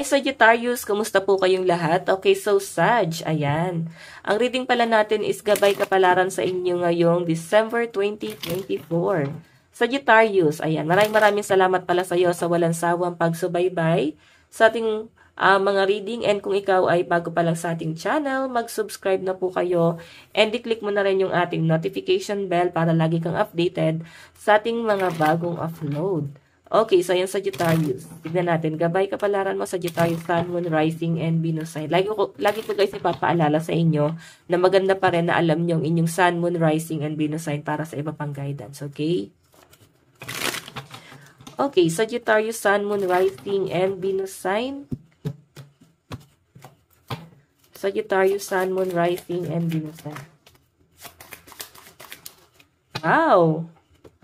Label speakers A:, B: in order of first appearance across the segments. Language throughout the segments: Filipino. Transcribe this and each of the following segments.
A: Hi Sagittarius, kumusta po kayong lahat? Okay, so Sag, ayan. Ang reading pala natin is gabay kapalaran sa inyo ngayong December 2024. Sagittarius, ayan. Maraming salamat pala sa iyo sa walang sawang pagsubaybay sa ating mga reading, and kung ikaw ay bago pa lang sa ating channel, mag-subscribe na po kayo and i-click mo na rin yung ating notification bell para lagi kang updated sa ating mga bagong upload. Okay, so yan Sagittarius. Tignan natin. Gabay kapalaran mo Sagittarius, Sun, Moon, Rising, and Venus sign. Lagi ko guys ipapaalala sa inyo na maganda pa rin na alam nyo ang inyong Sun, Moon, Rising, and Venus sign para sa iba pang guidance. Okay? Okay, Sagittarius, Sun, Moon, Rising, and Venus sign. Sagittarius, Sun, Moon, Rising, and Venus sign. Wow!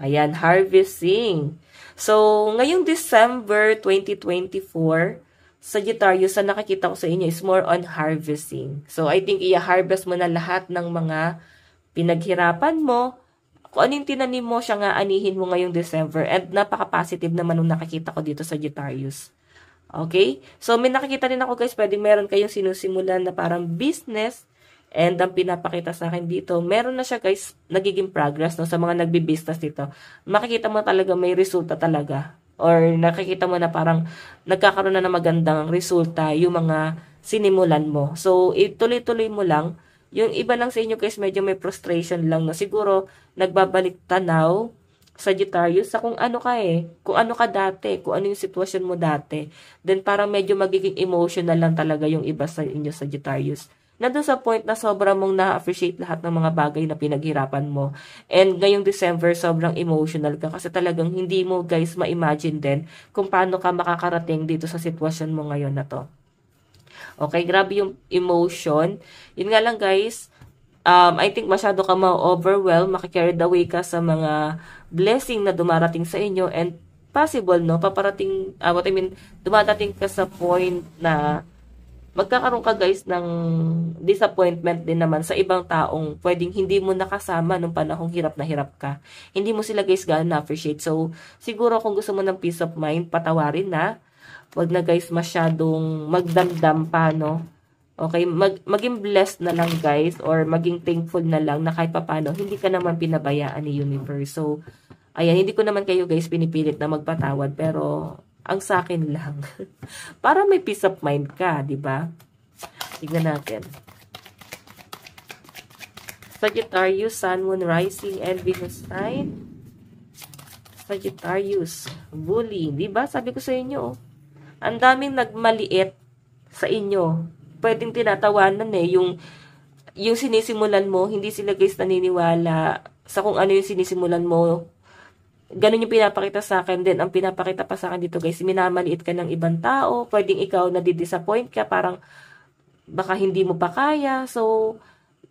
A: Ayan, harvesting. So, ngayong December 2024, Sagittarius, sa nakikita ko sa inyo is more on harvesting. So, I think i-harvest mo na lahat ng mga pinaghirapan mo. Kung ano yung tinanim mo, siya nga anihin mo ngayong December. And napaka-positive naman nung nakikita ko dito sa Sagittarius. Okay? So, may nakikita rin ako guys, pwedeng meron kayong sinusimulan na parang business. And ang pinapakita sa akin dito, meron na siya guys, nagiging progress no, sa mga nagbi-business dito. Makikita mo talaga may resulta talaga. Or nakikita mo na parang nagkakaroon na ng magandang resulta yung mga sinimulan mo. So, ituloy-tuloy mo lang. Yung iba lang sa inyo guys, medyo may frustration lang. No? Siguro, nagbabalik tanaw, Sagittarius, sa kung ano ka kung ano ka dati, kung ano yung sitwasyon mo dati. Then parang medyo magiging emotional lang talaga yung iba sa inyo, Sagittarius. Nandun sa point na sobrang mong na-appreciate lahat ng mga bagay na pinaghirapan mo. And ngayong December, sobrang emotional ka kasi talagang hindi mo guys ma-imagine din kung paano ka makakarating dito sa sitwasyon mo ngayon na to. Okay, grabe yung emotion. Yun nga lang guys, I think masyado ka ma-overwhelm, maki-carried away ka sa mga blessing na dumarating sa inyo, and possible, no, paparating, dumadating ka sa point na magkakaroon ka guys ng disappointment din naman sa ibang taong pwedeng hindi mo nakasama nung panahong hirap na hirap ka. Hindi mo sila guys gano'n na-appreciate. So, siguro kung gusto mo ng peace of mind, patawarin na. Huwag na guys masyadong magdamdam pa, no? Okay, maging blessed na lang guys, or maging thankful na lang na kahit papano, hindi ka naman pinabayaan ni universe. So, ayan, hindi ko naman kayo guys pinipilit na magpatawad, pero ang sa akin lang. Para may peace of mind ka, di ba? Tignan natin. Sagittarius, Sun, Moon, Rising, and Venus sign. Sagittarius, bully. Di ba? Sabi ko sa inyo, ang daming nagmaliit sa inyo. Pwedeng tinatawanan yung sinisimulan mo, hindi sila guys naniniwala sa kung ano yung sinisimulan mo. Ganun yung pinapakita sa akin din. Ang pinapakita pa sa akin dito guys, minamaliit ka ng ibang tao. Pwedeng ikaw nadidisappoint ka, parang baka hindi mo pa kaya. So,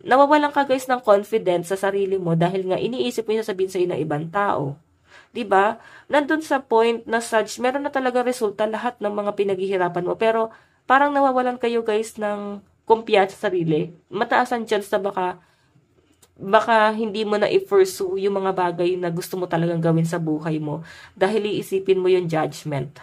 A: nawawalan ka guys ng confidence sa sarili mo dahil nga iniisip mo yung sasabihin sa'yo ng ibang tao. Diba? Nandun sa point na such, meron na talaga resulta lahat ng mga pinaghihirapan mo. Pero, parang nawawalan kayo guys ng kumpiyansa sa sarili. Mataas ang chance na baka hindi mo na i-pursue yung mga bagay na gusto mo talagang gawin sa buhay mo dahil iisipin mo yung judgment.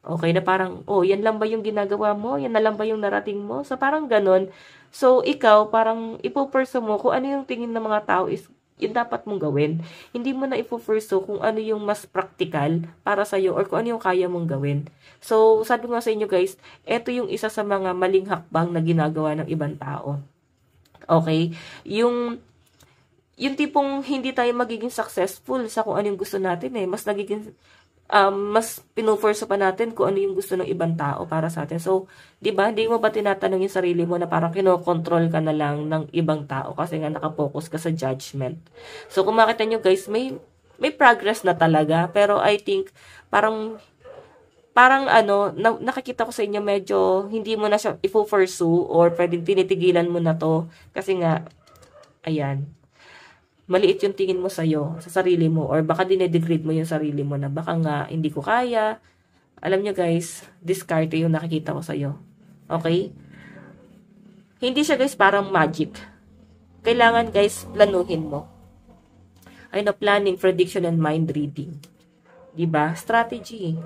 A: Okay, na parang, oh, yan lang ba yung ginagawa mo? Yan na lang ba yung narating mo? So, parang ganun. So, ikaw, parang ipupursue mo kung ano yung tingin ng mga tao is yun dapat mong gawin. Hindi mo na ipupursue kung ano yung mas practical para sa'yo or kung ano yung kaya mong gawin. So, sabi nga sa inyo guys, eto yung isa sa mga maling hakbang na ginagawa ng ibang tao. Okay? Yung tipong hindi tayo magiging successful sa kung ano yung gusto natin mas nagiging, mas pinupurso pa natin kung ano yung gusto ng ibang tao para sa atin. So, di ba, hindi mo ba tinatanong yung sarili mo na parang kinokontrol ka na lang ng ibang tao kasi nga nakafocus ka sa judgment. So, kung makita nyo guys, may progress na talaga, pero I think, parang nakikita ko sa inyo medyo hindi mo na siya ipo-pursue or pwedeng tinitigilan mo na to kasi nga, ayan, maliit yung tingin mo sa'yo, sa sarili mo, or baka dinedegrade mo yung sarili mo na baka nga hindi ko kaya. Alam nyo guys, discard yung nakikita ko sa'yo. Okay? Hindi siya guys parang magic. Kailangan guys, planuhin mo. Planning, prediction, and mind reading. Diba? Strategy.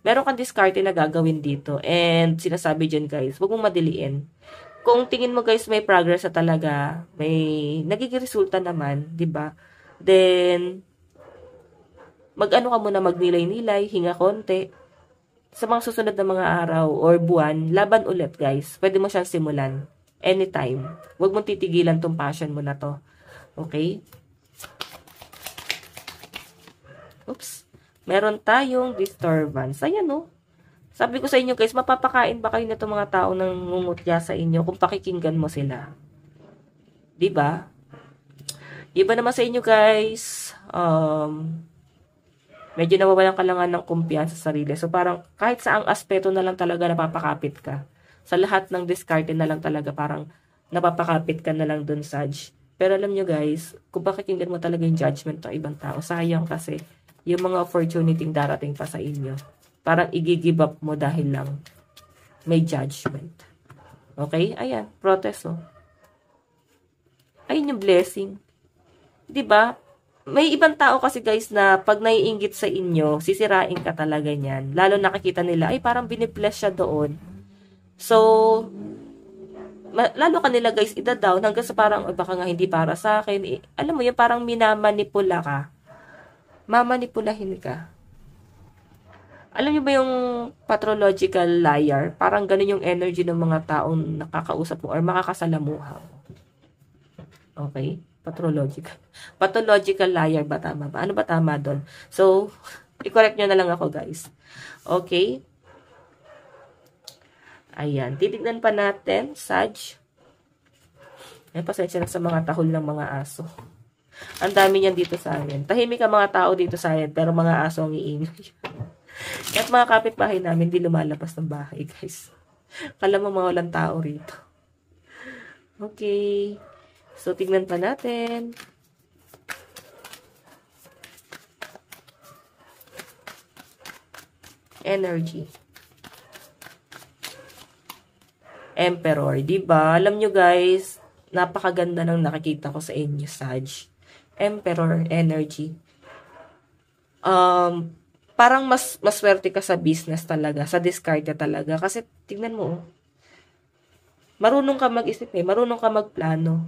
A: meron kang diskarte na gagawin dito. And sinasabi dyan guys, huwag mong madiliin. Kung tingin mo guys may progress na talaga, may nagiging resulta naman, 'di ba? Then mag-ano ka muna, magnilay-nilay, hinga konti. Sa mga susunod na mga araw or buwan, laban ulit guys. Pwede mo siyang simulan anytime. Huwag mong titigilan tong passion mo na to. Okay? Oops. Meron tayong disturbance. Ayan o. Sabi ko sa inyo guys, mapapakain ba kayo na itong mga tao nang ngungutya sa inyo kung pakikinggan mo sila? Diba? Iba naman sa inyo guys, medyo nawawalan ka lang ng kumpiyansa sa sarili. So parang kahit saang aspeto na lang talaga napapakapit ka. Sa lahat ng discarte na lang talaga parang napapakapit ka na lang dun, Saj. Pero alam nyo guys, kung pakikinggan mo talaga yung judgment ng ibang tao, sayang kasi yung mga opportunity darating pa sa inyo. Parang i-give up mo dahil lang may judgment. Okay? Ayan, protest oh. Ayun yung blessing. 'Di ba? May ibang tao kasi guys na pag naiinggit sa inyo, sisirain ka talaga niyan. Lalo nakikita nila, ay parang binibless siya doon. So, lalo ka nila guys ida-down hanggang sa parang, baka nga hindi para sa akin. Alam mo yun, parang minamanipula ka. Mamanipulahin ka. Alam niyo ba yung pathological liar? Parang ganun yung energy ng mga taong nakakausap mo or makakasalamuha mo. Okay? Pathological liar ba tama ba? Ano ba tama doon? So, i-correct nyo na lang ako guys. Okay? Ayan. Titignan pa natin. Saj. Ay, pasensya na sa mga tahol ng mga aso. Ang dami niyan dito sa amin. Tahimik ang mga tao dito sa amin, pero mga aso ang iingay. At mga kapitbahay namin, di lumalabas ng bahay, guys. Kala mo mga walang tao rito. Okay. So, tignan pa natin. Energy. Emperor. Diba? Alam nyo, guys, napakaganda ng nakikita ko sa inyo, Saj. Emperor energy. Parang mas swerte ka sa business talaga, sa discard talaga. Kasi, tignan mo, marunong ka mag-isip marunong ka magplano.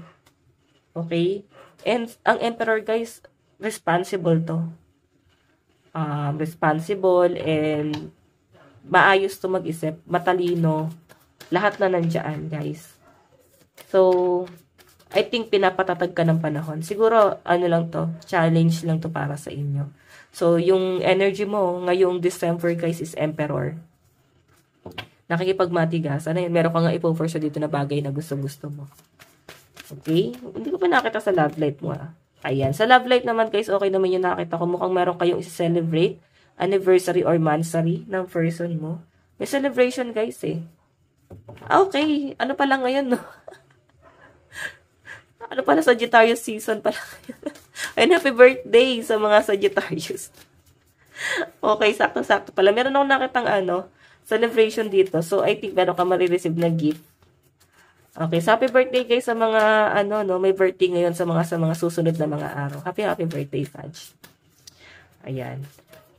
A: Okay? And, ang Emperor, guys, responsible to. Responsible and maayos to mag-isip, matalino, lahat na nandiyan, guys. So, I think pinapatatag ka ng panahon. Siguro, ano lang to, challenge lang to para sa inyo. So, yung energy mo ngayong December, guys, is Emperor. Nakikipagmatigas. Ano yun? Meron ka nga ipo-force dito na bagay na gusto-gusto mo. Okay? Hindi ko pa nakita sa love life mo, ah. Ayan. Sa love life naman, guys, okay naman yung nakita ko. Mukhang meron kayong isi-celebrate anniversary or mansary ng person mo. May celebration, guys, eh. Okay. Ano pa lang ngayon, no? Ano pala, Sagittarius season pala. And happy birthday sa mga Sagittarius. Okay, sakto-sakto pala. Meron akong nakitang celebration dito. So, I think meron ka marireceive na gift. Okay, so happy birthday guys sa mga, may birthday ngayon sa mga susunod na mga araw. Happy birthday, Saj. Ayan.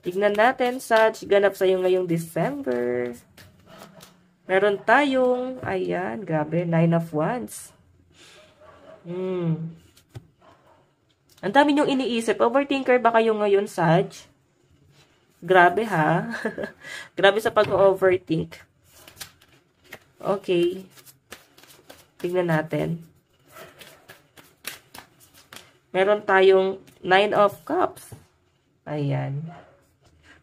A: Tignan natin, Saj. Ganap sa'yo ngayong December. Meron tayong, ayan, grabe, 9 of Wands. Ang dami niyong iniisip. Overthinker ba kayo ngayon, Saj? Grabe, ha? Grabe sa pag-overthink. Okay. Tingnan natin. Meron tayong 9 of Cups. Ayan.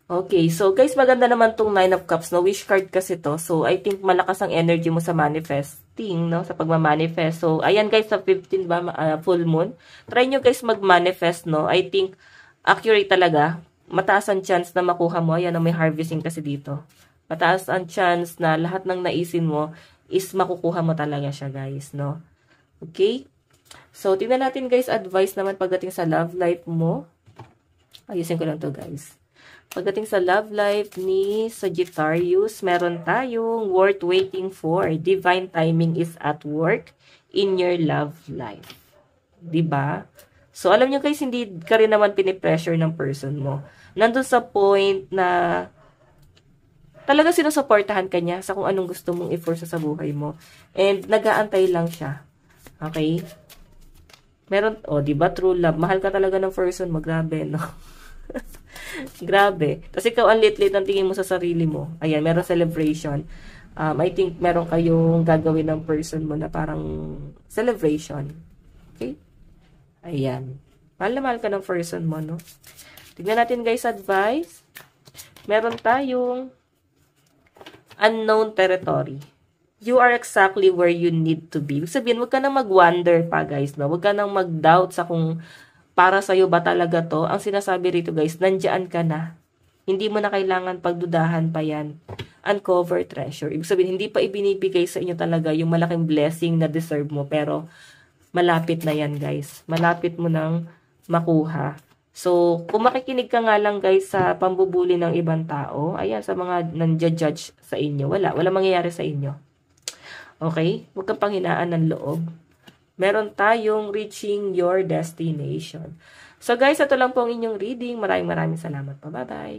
A: Okay, so guys, maganda naman tong 9 of Cups, no? Wish card kasi to. So, I think malakas ang energy mo sa manifesting, no? Sa pagmamanifest. So, ayan guys, sa 15 ba, full moon. Try nyo guys mag-manifest, no? I think, accurate talaga. Mataas ang chance na makuha mo. Ayan, may harvesting kasi dito. Mataas ang chance na lahat ng naisin mo is makukuha mo talaga siya, guys, no? Okay? So, tingnan natin guys, advice naman pagdating sa love life mo. Ayusin ko lang to, guys. Pagdating sa love life ni Sagittarius, meron tayong worth waiting for. Divine timing is at work in your love life. Diba? So, alam nyo guys, hindi ka rin naman pinipressure ng person mo. Nandun sa point na talaga sinusuportahan ka niya sa kung anong gusto mong i-force sa buhay mo. And nag-aantay lang siya. Okay? Meron, di ba, true love. Mahal ka talaga ng person mo. Grabe, no? Grabe. Tapos ikaw, ang lit-lit ang tingin mo sa sarili mo. Ayan, meron celebration. I think meron kayong gagawin ng person mo na parang celebration. Okay? Ayan. Mahal na mahal ka ng person mo, no? Tignan natin, guys, advice. Meron tayong unknown territory. You are exactly where you need to be. Ibig sabihin, huwag ka nang mag-wonder pa, guys, no? Huwag ka nang mag-doubt sa kung para sa'yo ba talaga to. Ang sinasabi rito, guys, nandiyan ka na. Hindi mo na kailangan pagdudahan pa yan. Uncover treasure. Ibig sabihin, hindi pa ibinibigay sa inyo talaga yung malaking blessing na deserve mo. Pero, malapit na yan, guys. Malapit mo nang makuha. So, kung makikinig ka nga lang, guys, sa pambubuli ng ibang tao, ayan, sa mga nanja-judge sa inyo, wala mangyayari sa inyo. Okay? Huwag kang panghinaan ng loob. Meron tayong reaching your destination. So, guys, ito lang po ang inyong reading. Maraming salamat po. Bye-bye.